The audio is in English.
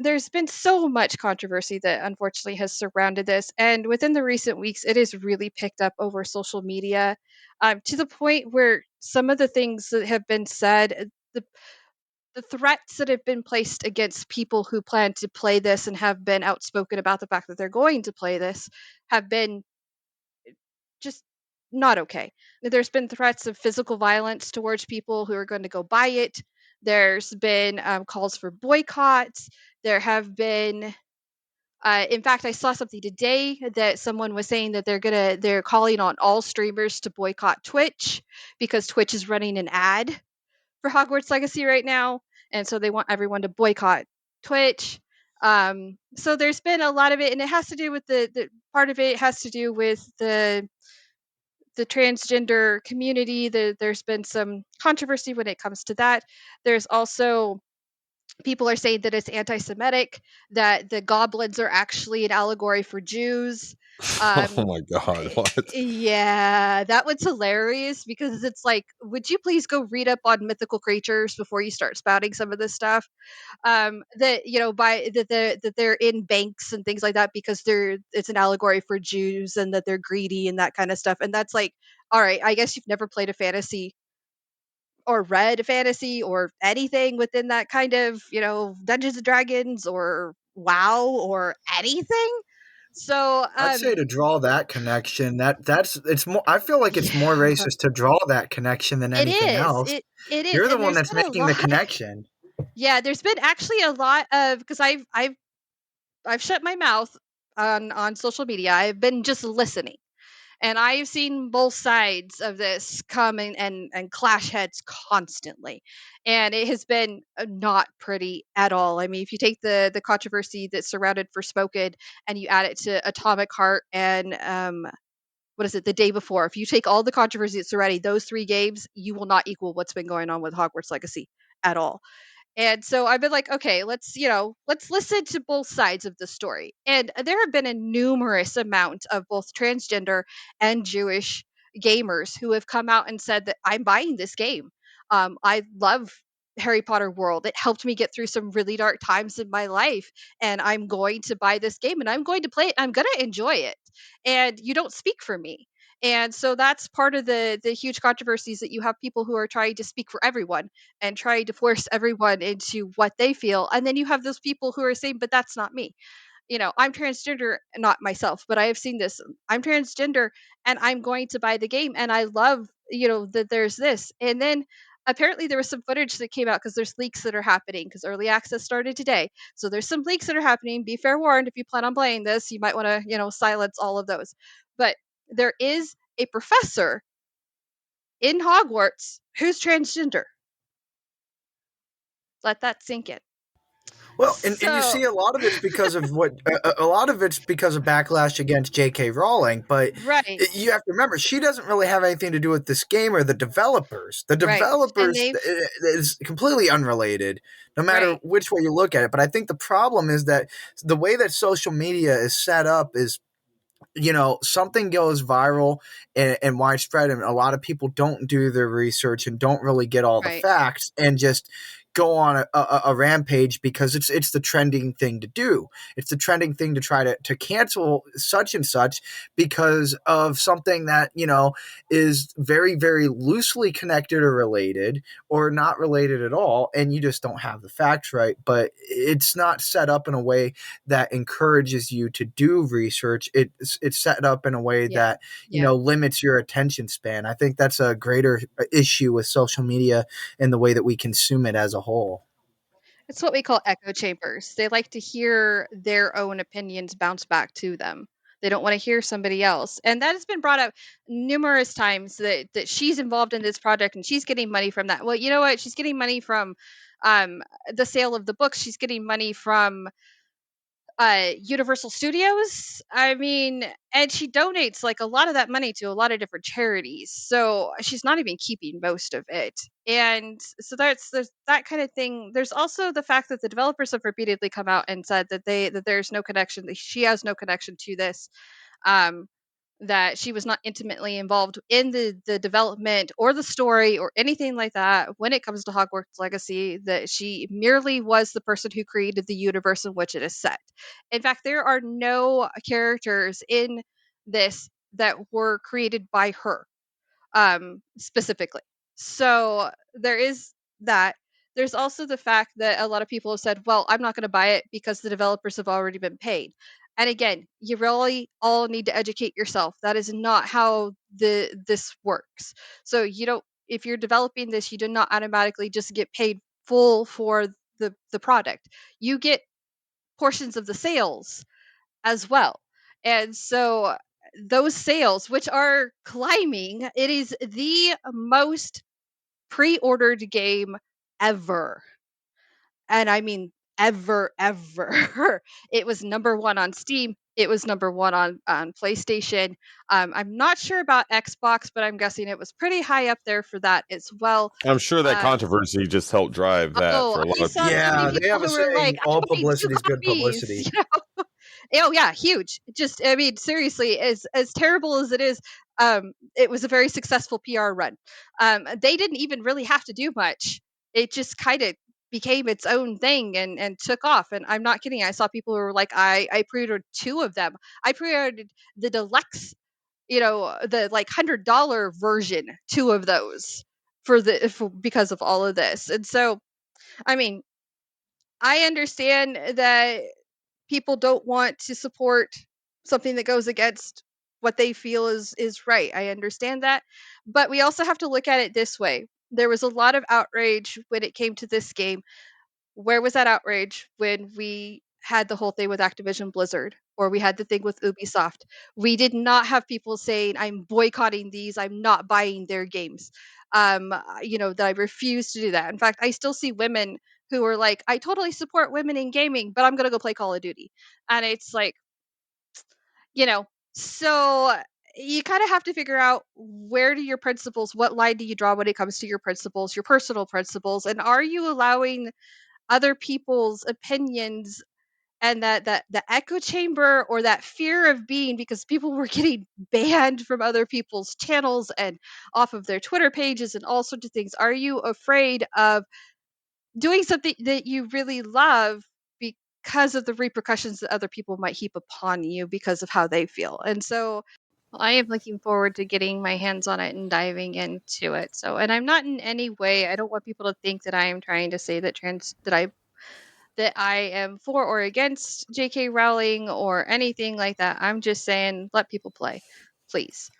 there's been so much controversy that unfortunately has surrounded this, and within the recent weeks, it has really picked up over social media, to the point where some of the things that have been said, the threats that have been placed against people who plan to play this and have been outspoken about the fact that they're going to play this have been just not okay. There's been threats of physical violence towards people who are going to go buy it. There's been calls for boycotts. There have been, in fact, I saw something today that someone was saying that they're calling on all streamers to boycott Twitch because Twitch is running an ad for Hogwarts Legacy right now, and so they want everyone to boycott Twitch. So there's been a lot of it, and it has to do with the part of it has to do with the transgender community. There's been some controversy when it comes to that. There's also people are saying that it's anti-Semitic, that the goblins are actually an allegory for Jews. Oh my God, what? Yeah, that one's hilarious because it's like, would you please go read up on mythical creatures before you start spouting some of this stuff? That by that they're in banks and things like that because it's an allegory for Jews and that they're greedy and that kind of stuff. And that's like, all right, I guess you've never played a fantasy or read a fantasy or anything within that kind of, Dungeons and Dragons or WoW or anything. So, I'd say to draw that connection, that's it's more. I feel like it's more yeah, racist to draw that connection than it anything is. else. It is, You're the and one there's that's been a making the lot. connection. Yeah, there's been actually a lot of because I've shut my mouth on social media. I've been just listening. And I've seen both sides of this come and clash heads constantly. And it has been not pretty at all. I mean, if you take the controversy that surrounded Forspoken and you add it to Atomic Heart and what is it, The Day Before, if you take all the controversy that's surrounding those three games, you will not equal what's been going on with Hogwarts Legacy at all. And so I've been like, okay, let's listen to both sides of the story. And there have been a numerous amount of both transgender and Jewish gamers who have come out and said that I'm buying this game. I love Harry Potter World. It helped me get through some really dark times in my life, and I'm going to buy this game and I'm going to play it. I'm going to enjoy it. And you don't speak for me. And so that's part of the huge controversies that you have people who are trying to speak for everyone and trying to force everyone into what they feel. And then you have those people who are saying, but that's not me. I'm transgender, not myself, but I have seen this. I'm transgender and I'm going to buy the game. And I love, that there's this. And then apparently there was some footage that came out because there's leaks that are happening because early access started today. So there's some leaks that are happening. Be fair warned, if you plan on playing this, you might want to, silence all of those. But there is a professor in Hogwarts who's transgender. Let that sink in. Well, and you So, see a lot of it's because of what a lot of it's because of backlash against J.K. Rowling, but right, you have to remember she doesn't really have anything to do with this game or the developers. The right. And developers they've is completely unrelated, no matter right, which way you look at it. But I think the problem is that the way that social media is set up is something goes viral and widespread, and a lot of people don't do their research and don't really get all the right, facts and just go on a rampage because it's the trending thing to do. It's the trending thing to try to cancel such and such because of something that is very, very loosely connected or related or not related at all, and you just don't have the facts right. But it's not set up in a way that encourages you to do research. It's set up in a way yeah, that yeah. limits your attention span. I think that's a greater issue with social media and the way that we consume it as a whole. It's what we call echo chambers. They like to hear their own opinions bounce back to them. They don't want to hear somebody else. And that has been brought up numerous times that she's involved in this project and she's getting money from that. Well, you know what? She's getting money from um, the sale of the books. She's getting money from Universal Studios. I mean, and she donates like a lot of that money to a lot of different charities. So she's not even keeping most of it. And so there's that kind of thing. There's also the fact that the developers have repeatedly come out and said that there's no connection, that she has no connection to this. Um that she was not intimately involved in the development or the story or anything like that when it comes to Hogwarts Legacy, that she merely was the person who created the universe in which it is set. In fact, there are no characters in this that were created by her specifically. So there is that. There's also the fact that a lot of people have said, well, I'm not going to buy it because the developers have already been paid. And again, you really all need to educate yourself. That is not how this works. So you don't, if you're developing this, you do not automatically just get paid full for the product. You get portions of the sales as well. And so those sales, which are climbing, it is the most pre-ordered game ever. And I mean ever. It was number one on Steam. It was number one on PlayStation. I'm not sure about Xbox, but I'm guessing it was pretty high up there for that as well. I'm sure that Uh, controversy just helped drive that oh, for a lot I of saw so people many Yeah, too. they people have a who were like, saying, "I all bought two publicity is good copies," publicity. you know. Oh yeah, huge. Just I mean, seriously, as terrible as it is, it was a very successful PR run. They didn't even really have to do much. It just kind of became its own thing and took off. And I'm not kidding. I saw people who were like, I pre-ordered two of them. I pre-ordered the deluxe, the like $100 version, two of those because of all of this. And so, I mean, I understand that people don't want to support something that goes against what they feel is right. I understand that. But we also have to look at it this way. There was a lot of outrage when it came to this game. Where was that outrage when we had the whole thing with Activision Blizzard or we had the thing with Ubisoft? We did not have people saying, I'm boycotting these, I'm not buying their games. That I refuse to do that. In fact, I still see women who are like, I totally support women in gaming, but I'm going to go play Call of Duty. And it's like, you know, so you kind of have to figure out, where do your principles, what line do you draw when it comes to your principles, your personal principles, and are you allowing other people's opinions and that the echo chamber or that fear of being, because people were getting banned from other people's channels and off of their Twitter pages and all sorts of things. Are you afraid of doing something that you really love because of the repercussions that other people might heap upon you because of how they feel? And so I am looking forward to getting my hands on it and diving into it. So, and I'm not in any way, I don't want people to think that I am trying to say that I am for or against J.K. Rowling or anything like that. I'm just saying, let people play, please.